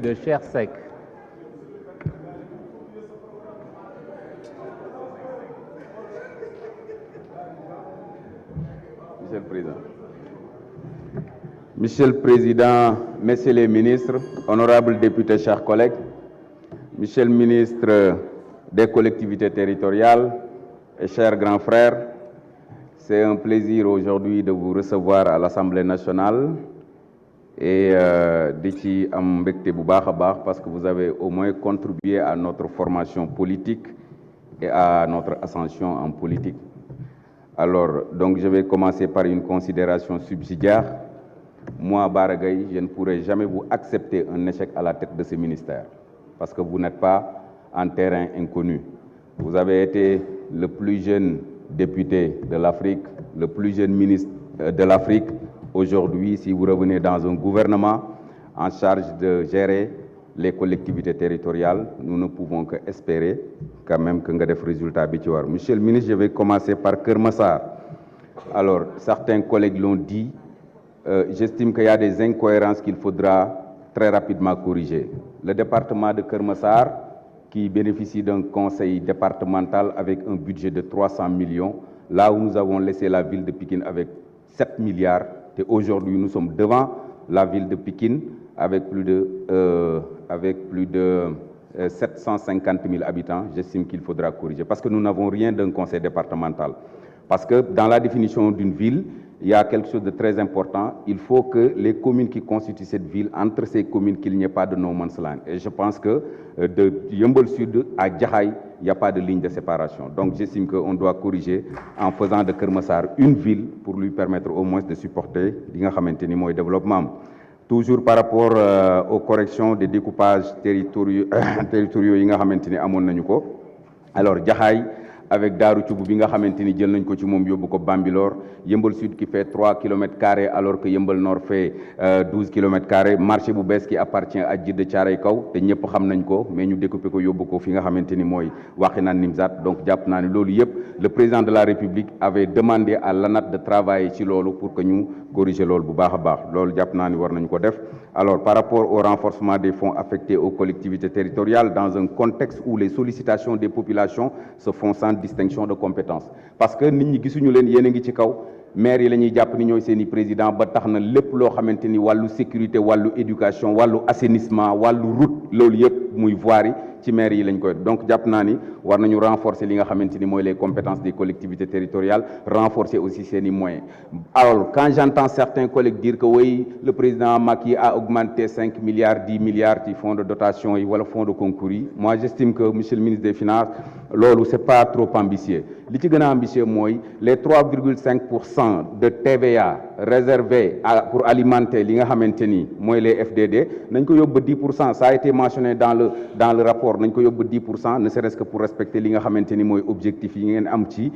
de Cheikh Seck. Monsieur le Président, Messieurs les ministres, honorables députés, chers collègues, Monsieur le ministre des collectivités territoriales et chers grands frères, c'est un plaisir aujourd'hui de vous recevoir à l'Assemblée nationale et di ci am mbégte bu baax a baax parce que vous avez au moins contribué à notre formation politique et à notre ascension en politique. Alors, donc je vais commencer par une considération subsidiaire. Moi, Bara Gaye, je ne pourrai jamais vous accepter un échec à la tête de ce ministère parce que vous n'êtes pas en terrain inconnu. Vous avez été le plus jeune député de l'Afrique, le plus jeune ministre de l'Afrique. Aujourd'hui, si vous revenez dans un gouvernement en charge de gérer les collectivités territoriales, nous ne pouvons que espérer quand même que nga def résultat bi ci war. Monsieur le ministre, je vais commencer par Keur Massar. Alors, certains collègues l'ont dit, j'estime qu'il y a des incohérences qu'il faudra très rapidement corriger. Le département de Keur Massar, qui bénéficie d'un conseil départemental avec un budget de 300 millions, là où nous avons laissé la ville de Pikine avec 7 milliards, et aujourd'hui nous sommes devant la ville de Pikine avec plus de 750 000 habitants, j'estime qu'il faudra corriger. Parce que nous n'avons rien d'un conseil départemental. Parce que dans la définition d'une ville, il y a quelque chose de très important. Il faut que les communes qui constituent cette ville, entre ces communes, qu'il n'y ait pas de no man's land. Et je pense que de Yeumbeul Sud à Jaxaay, il n'y a pas de ligne de séparation. Donc j'estime qu'on doit corriger en faisant de Keur Massar une ville pour lui permettre au moins de supporter li nga xamante ni mooy développement. Toujours par rapport aux corrections des découpages territoriaux yi nga xamante ni amoon nañu ko. Alors Jaxaay avec Daaru Cubb bi nga xamante ni jël nañ ko ci moom yóbbu ko Bambilor, Yeumbeul Sud qui fait 3 km² alors que Yeumbeul Nord fait 12 km², marché bu bees qui appartient à Djiddah Thiaroye Kaw te ñëpp xam nañ ko mais ñu découpé ko yóbbu ko fi nga xamante ni mooy Wakhinane Nimzatt. Donc jàpp naa ne loolu yëpp le président de la République avait demandé à l'ANAT de travailler ci loolu pour que ñu corriger loolu bu baax a baax. Loolu jàpp naa ni war nañu ko def. Alors par rapport au renforcement des fonds affectés aux collectivités territoriales dans un contexte où les sollicitations des populations se font sans distinction de compétences, parce que nit ñi gisuñu leen yéen a ngi ci kaw maire yi la ñuy jàpp ni ñooy seen i président ba tax na lépp loo xamante ni wàllu sécurité, wàllu éducation, wàllu assainissement, wàllu route, loolu yëpp muy voirie ci maire yi lañ koy. Donc jàpp naa ni war nañu renforcer li nga xamante ni mooy les compétences des collectivités territoriales, renforcer aussi seen i moyens. Alors quand j'entends certains collègues dire que oui, le président Macky a augmenté 5 milliards, 10 milliards ci fonds de dotation yi wala fonds de concours yi, moi j'estime que monsieur le ministre des Finances, loolu c'est pas trop ambitieux. Li ci gën a ambitieux mooy les 3,5% de TVA réservés pour alimenter li nga xamante ni mooy les FDD nañ ko yóbbu 10%. Ça a été mentionné dans le rapport, nañ ko yóbbu 10%, ne serait-ce que pour respecter li nga xamante ni mooy objectif yi ngeen am ci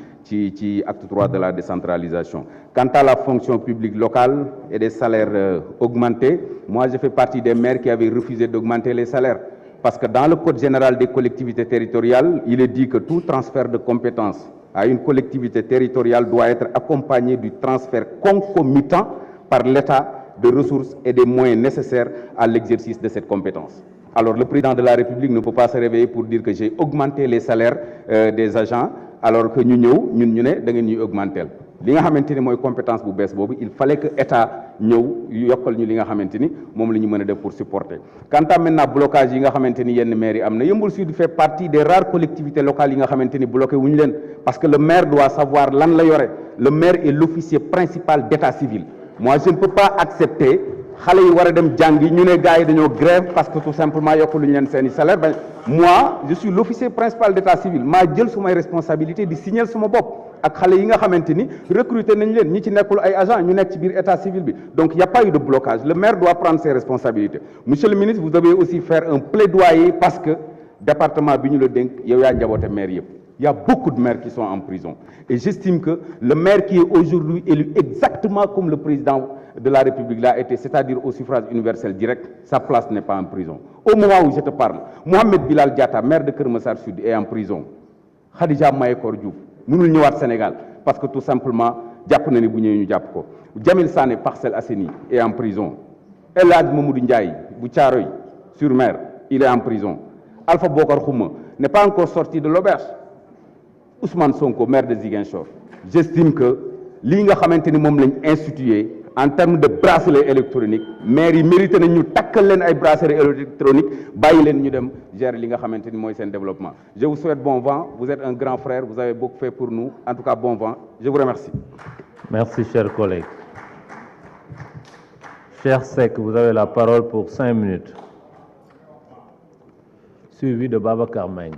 acte 3 de la décentralisation. Quant à la fonction publique locale et des salaires augmentés, moi je fais partie des maires qui avaient refusé d'augmenter les salaires. Parce que dans le Code général des collectivités territoriales, il est dit que tout transfert de compétences à une collectivité territoriale doit être accompagné du transfert concomitant par l'État de ressources et des moyens nécessaires à l'exercice de cette compétence. Alors le président de la République ne peut pas se réveiller pour dire que j'ai augmenté les salaires des agents alors que ñu ne da ngeen ñuy augmenter li nga xamante ni mooy compétence bu bees boobu. Il fallait que état ñëw yokkal ñu li nga xamante ni moom la ñu mën a def pour supporter. Quant à maintenant blocage yi nga xamante ni yenn maires yi am na, Yeumbeul Sud fait partie des rares collectivités locales yi nga xamante ni bloqué wuñu leen, parce que le maire doit savoir lan la yore. Le maire est l'officier principal d'état civil. Moi je ne peux pas accepter xale yi war a dem jàngi ñu ne gars yi dañoo grève parce que tout simplement yokkaluñu leen seeni salaire. Ben moi je suis l'officier principal d'état civil, maa jël sumay responsabilité di signer suma bopp ak xale yi nga xamante ni recruter nañ leen, ñi ci nekkul ay agent ñu nekk ci biir état civil bi. Donc il n'y a pas eu de blocage. Le maire doit prendre ses responsabilités. Monsieur le ministre, vous devez aussi faire un plaidoyer parce que département bi ñu la dénk yow yaa njaboote maire yëpp. Il y a beaucoup de maires qui sont en prison. Et j'estime que le maire qui est aujourd'hui élu exactement comme le président de la République l'a été, c'est-à-dire au suffrage universel direct, sa place n'est pas en prison. Au moment où je te parle, Mohamed Bilal Diatta, maire de Keur Massar Sud, est en prison. Khadija Mayekor Diouf mënul ñëwaat Sénégal parce que tout simplement jàpp na ni bu ñëwee ñu jàpp ko. Jamil Sané, Parcelles Assainies, est en prison. El Hadj Mamadou Ndiaye bu Thiaroye sur mer, il est en prison. Alpha Bokar Khouma n'est pas encore sorti de l'auberge. Ousmane Sonko, maire de Ziguinchor. J'estime que li nga xamanteni mom lañ institué en termes de bracelet électronique, maire yi mérité nañ ñu takkal leen ay bracelet électronique, bàyyi leen ñu dem gérer li nga xamanteni moy sen développement. Je vous souhaite bon vent, vous êtes un grand frère, vous avez beaucoup fait pour nous. En tout cas, bon vent. Je vous remercie. Merci, chers collègues. Cher Seck, vous avez la parole pour 5 minutes. Suivi de Babacar Meng.